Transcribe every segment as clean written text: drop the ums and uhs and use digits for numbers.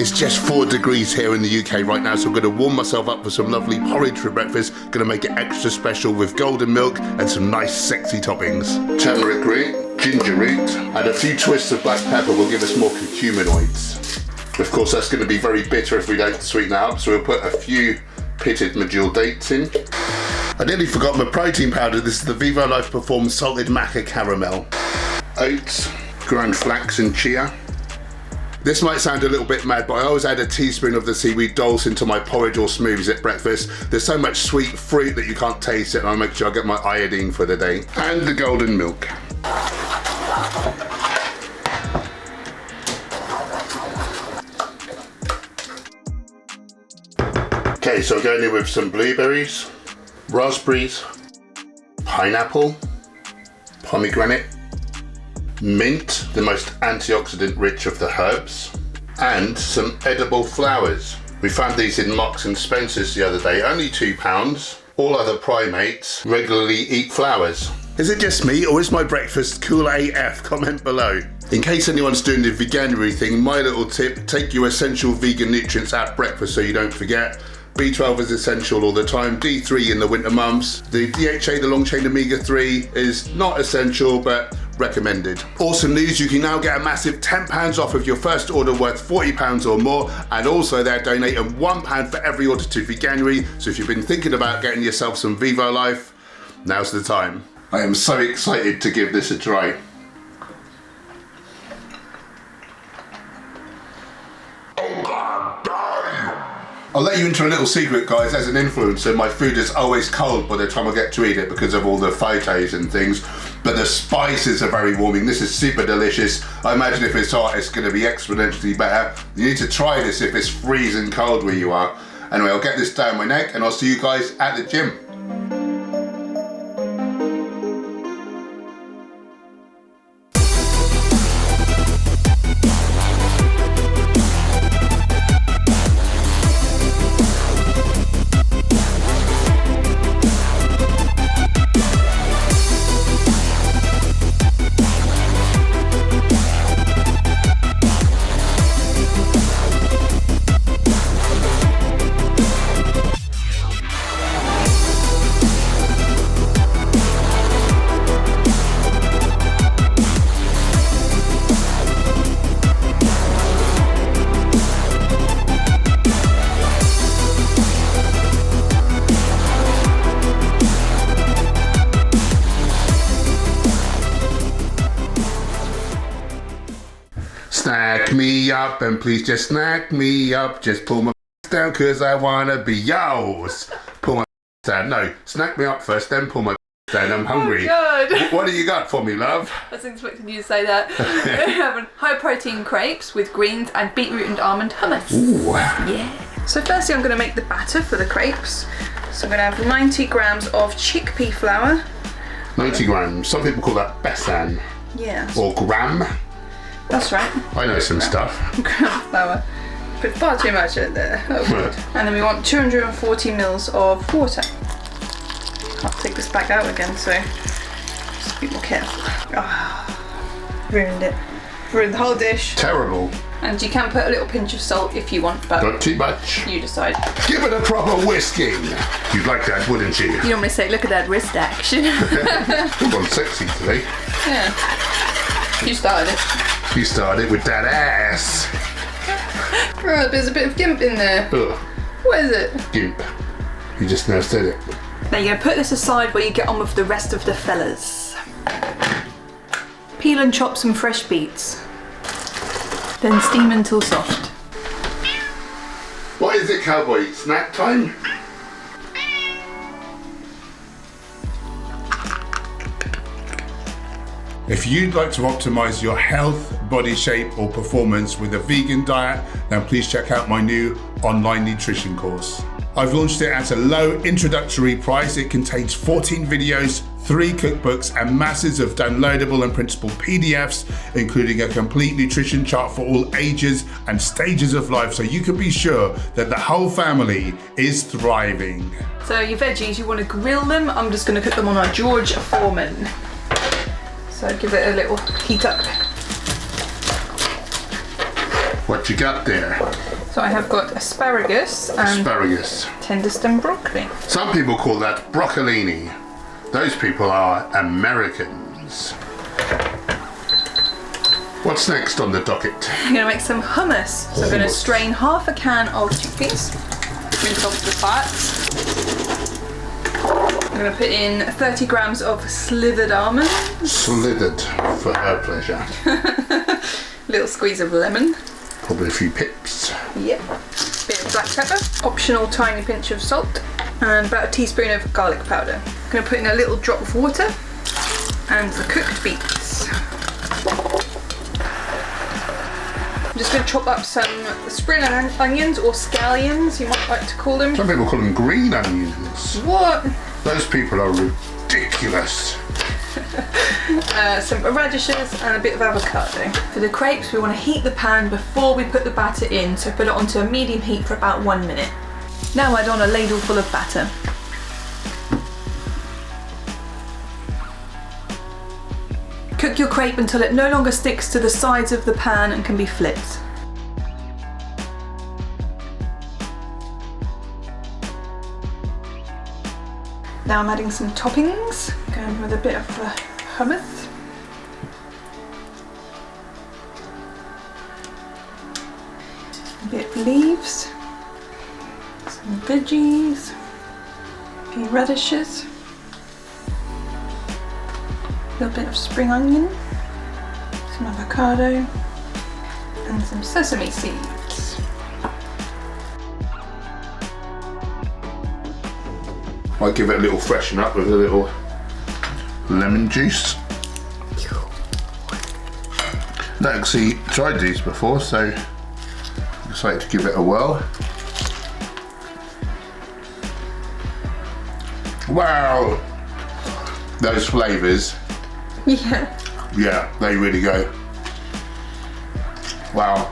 It's just 4 degrees here in the UK right now, so I'm going to warm myself up with some lovely porridge for breakfast. Going to make it extra special with golden milk and some nice sexy toppings. Turmeric root, ginger root, and a few twists of black pepper will give us more curcuminoids. Of course, that's going to be very bitter if we don't sweeten that up, so we'll put a few pitted medjool dates in. I nearly forgot my protein powder. This is the Vivo Life Perform Salted Maca Caramel. Oats, ground flax and chia. This might sound a little bit mad, but I always add a teaspoon of the seaweed dulse into my porridge or smoothies at breakfast. There's so much sweet fruit that you can't taste it, and I make sure I get my iodine for the day. And the golden milk. Okay, so I'm going in with some blueberries, raspberries, pineapple, pomegranate, mint, the most antioxidant rich of the herbs, and some edible flowers. We found these in Marks and Spencer's the other day, only £2. All other primates regularly eat flowers. Is it just me, or is my breakfast cool AF? Comment below. In case anyone's doing the veganuary thing, my little tip, take your essential vegan nutrients at breakfast so you don't forget. B12 is essential all the time, D3 in the winter months. The DHA, the long chain omega-3, is not essential but recommended. Awesome news, you can now get a massive £10 off of your first order worth £40 or more, and also they're donating £1 for every order to Veganuary, so if you've been thinking about getting yourself some Vivo Life, now's the time. I am so excited to give this a try. I'll let you into a little secret, guys. As an influencer, my food is always cold by the time I get to eat it because of all the photos and things, but the spices are very warming. This is super delicious. I imagine if it's hot, it's going to be exponentially better. You need to try this if it's freezing cold where you are. Anyway, I'll get this down my neck and I'll see you guys at the gym. Snack me up and please just snack me up. Just pull my down cause I wanna be yours. Pull my down. No, snack me up first, then pull my down. I'm hungry. Oh God. What do you got for me, love? I was expecting you to say that. We're having high protein crepes with greens and beetroot and almond hummus. Ooh. Yeah. So firstly I'm going to make the batter for the crepes. So I'm going to have 90 grams of chickpea flour. 90 grams. Some people call that besan. Yeah. Or gram. That's right. I know some stuff. Gram flour. Put far too much in there. Oh God. And then we want 240 mils of water. I'll take this back out again, so just be more careful. Oh, ruined it. Ruined the whole dish. Terrible. And you can put a little pinch of salt if you want, but not too much. You decide. Give it a proper whisking. You'd like that, wouldn't you? You normally say, look at that wrist action. Come on, sexy today. Yeah. You started it. You started with that ass. Oh, there's a bit of gimp in there. Ugh. What is it? Gimp. You just now said it. Now you're going to put this aside while you get on with the rest of the fellas. Peel and chop some fresh beets. Then steam until soft. What is it, cowboy? Snack time? If you'd like to optimize your health, body shape or performance with a vegan diet, then please check out my new online nutrition course. I've launched it at a low introductory price. It contains 14 videos, 3 cookbooks and masses of downloadable and printable PDFs, including a complete nutrition chart for all ages and stages of life, so you can be sure that the whole family is thriving. So your veggies, you want to grill them. I'm just going to cook them on a George Foreman. So give it a little heat up. What you got there? So I have got asparagus and tender stem broccoli. Some people call that broccolini. Those people are Americans. What's next on the docket? I'm going to make some hummus. So I'm going to strain half a can of chickpeas, rinse off the fats. I'm going to put in 30 grams of slivered almonds. Slithered for her pleasure. Little squeeze of lemon. Probably a few pips. Yep. Bit of black pepper. Optional tiny pinch of salt. And about a teaspoon of garlic powder. I'm going to put in a little drop of water and the cooked beets. I'm just going to chop up some spring onions, or scallions, you might like to call them. Some people call them green onions. What? Those people are ridiculous. Some radishes and a bit of avocado. For the crepes, we want to heat the pan before we put the batter in, so put it onto a medium heat for about 1 minute. Now add on a ladle full of batter. Cook your crepe until it no longer sticks to the sides of the pan and can be flipped. Now I'm adding some toppings, going with a bit of the hummus. A bit of leaves, some veggies, a few radishes. A little bit of spring onion, some avocado, and some sesame seeds. Might give it a little freshen up with a little lemon juice. Not actually tried these before, so I'm excited to give it a whirl. Wow! Those flavours. Yeah. Yeah, they really go. Wow.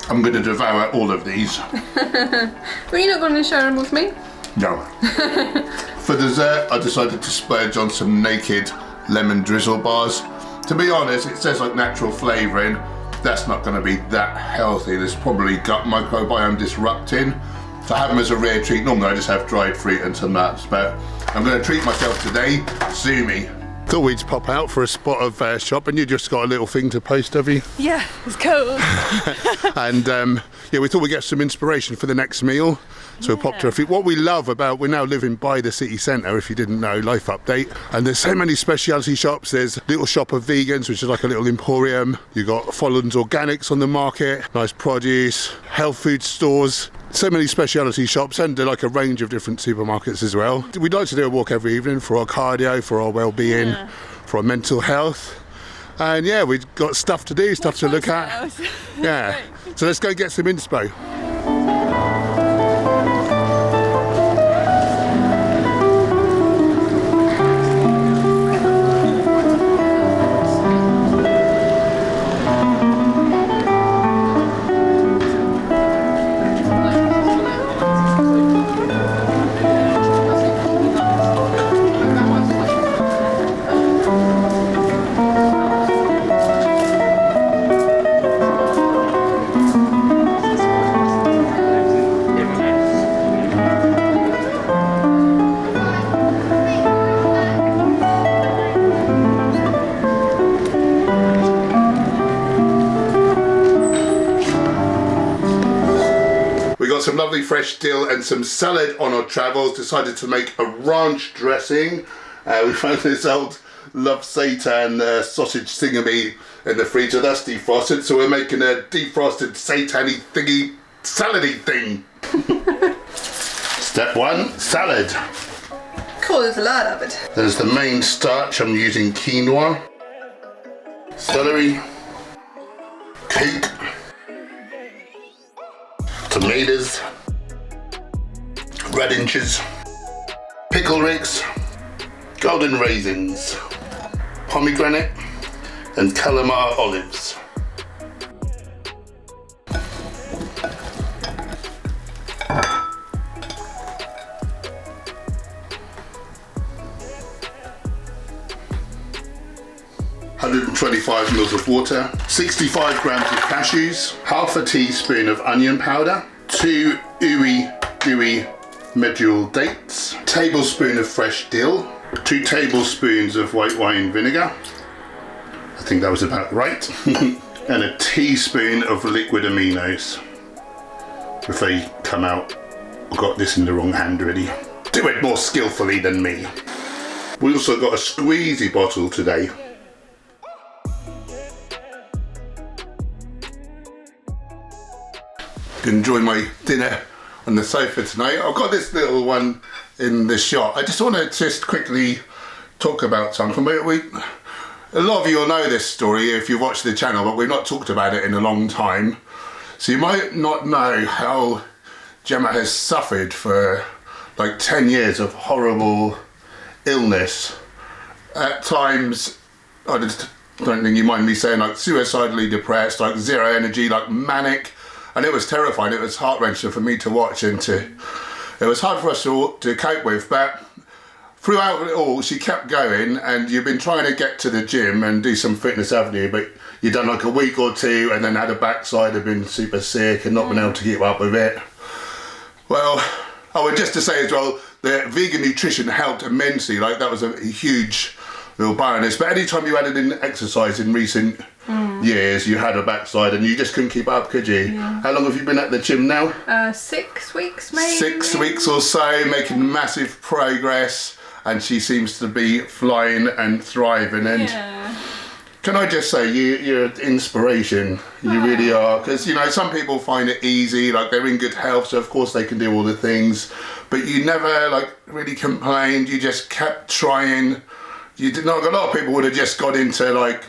I'm going to devour all of these. Well, you're not going to share them with me? No. For dessert, I decided to splurge on some naked lemon drizzle bars. To be honest, it says like natural flavouring. That's not going to be that healthy. There's probably gut microbiome disrupting. So I have them as a rare treat. Normally I just have dried fruit and some nuts, but I'm going to treat myself today. Sue me. Thought we'd pop out for a spot of shop, and you just got a little thing to post, have you? Yeah, it's cool. And yeah, we thought we'd get some inspiration for the next meal. So we popped to a few. What we love about, we're now living by the city centre, if you didn't know, life update. And there's so many specialty shops. There's a little shop of vegans, which is like a little emporium. You've got Folland's Organics on the market, nice produce, health food stores. So many specialty shops, and like a range of different supermarkets as well. We'd like to do a walk every evening for our cardio, for our well-being, for our mental health. And yeah, we've got stuff to do, stuff to look at. Yeah, so let's go get some inspo. Some lovely fresh dill and some salad on our travels. Decided to make a ranch dressing. We found this old Love Seitan sausage thingamy in the freezer. That's defrosted, so we're making a defrosted Seitan-y thingy salady thing. Step 1, salad. Cool, there's a lot of it. There's the main starch. I'm using quinoa, celery, cake, tomatoes, radishes, pickle ricks, golden raisins, pomegranate, and calamar olives. 25 mils of water, 65 grams of cashews, half a teaspoon of onion powder, 2 gooey medjool dates, tablespoon of fresh dill, 2 tablespoons of white wine vinegar, I think that was about right, and a teaspoon of liquid aminos. If they come out, I've got this in the wrong hand already. Do it more skillfully than me. We also got a squeezy bottle today. Enjoy my dinner on the sofa tonight. I've got this little one in the shot. I just want to quickly talk about something. A lot of you will know this story if you've watched the channel, but we've not talked about it in a long time. So you might not know how Gemma has suffered for like 10 years of horrible illness. At times, I just don't think you mind me saying, like suicidally depressed, like zero energy, like manic. And it was terrifying. It was heart-wrenching for me to watch and it was hard for us to cope with. But throughout it all, she kept going, and you've been trying to get to the gym and do some fitness, haven't you? But you've done like a week or two and then had a backside, have been super sick and not been able to keep up with it. Well, I would just to say as well, the vegan nutrition helped immensely. Like that was a huge little bonus. But anytime you added in exercise in recent years, you had a backside and you just couldn't keep up, could you? Yeah. How long have you been at the gym now? 6 weeks maybe. 6 weeks or so, making massive progress, and she seems to be flying and thriving. And can I just say, you're an inspiration. You really are. Because, you know, some people find it easy, like they're in good health, so of course they can do all the things. But you never, like, really complained. You just kept trying. You did not. A lot of people would have just got into, like,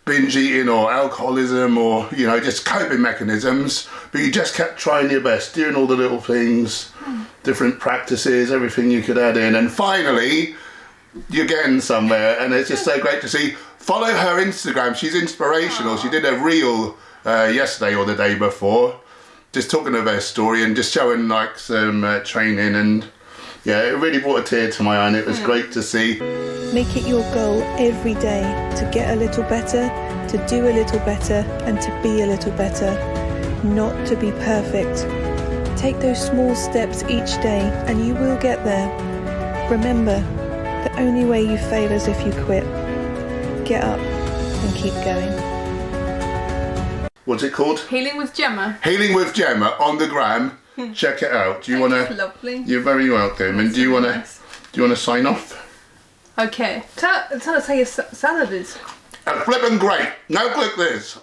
binge eating or alcoholism or, you know, just coping mechanisms. But you just kept trying your best, doing all the little things, different practices, everything you could add in. And finally, you're getting somewhere. And it's just so great to see. Follow her Instagram. She's inspirational. She did a reel yesterday or the day before, just talking of her story and just showing like some training, and yeah, it really brought a tear to my eye, and it was great to see. Make it your goal every day to get a little better, to do a little better, and to be a little better, not to be perfect. Take those small steps each day and you will get there. Remember, the only way you fail is if you quit. Get up and keep going. What's it called? Healing with Gemma. Healing with Gemma on the gram. Check it out. Do you want to? Lovely. You're very welcome. And do you want to sign off? Okay. Tell us how your salad is. Flippin' great. Now click this.